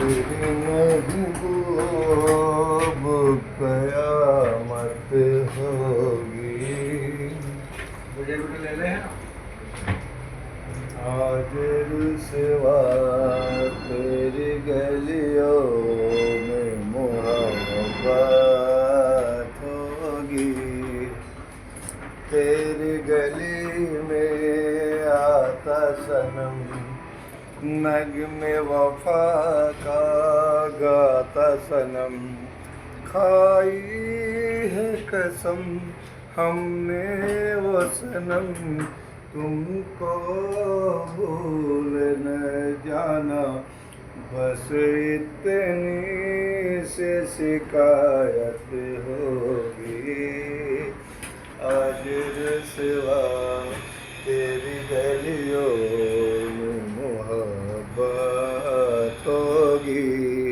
तेरी महबूब कयामत होगी। आज रुसवा तेरी गलियों में मोहब्बत होगी। तेरी गली में आता सनम नगमे वफा का गाता सनम। खाई है कसम हमने वो सनम तुमको भूल न जाना। बस इतनी से शिकायत होगी। आज रुसवा तेरी गलियों में मोहब्बत होगी।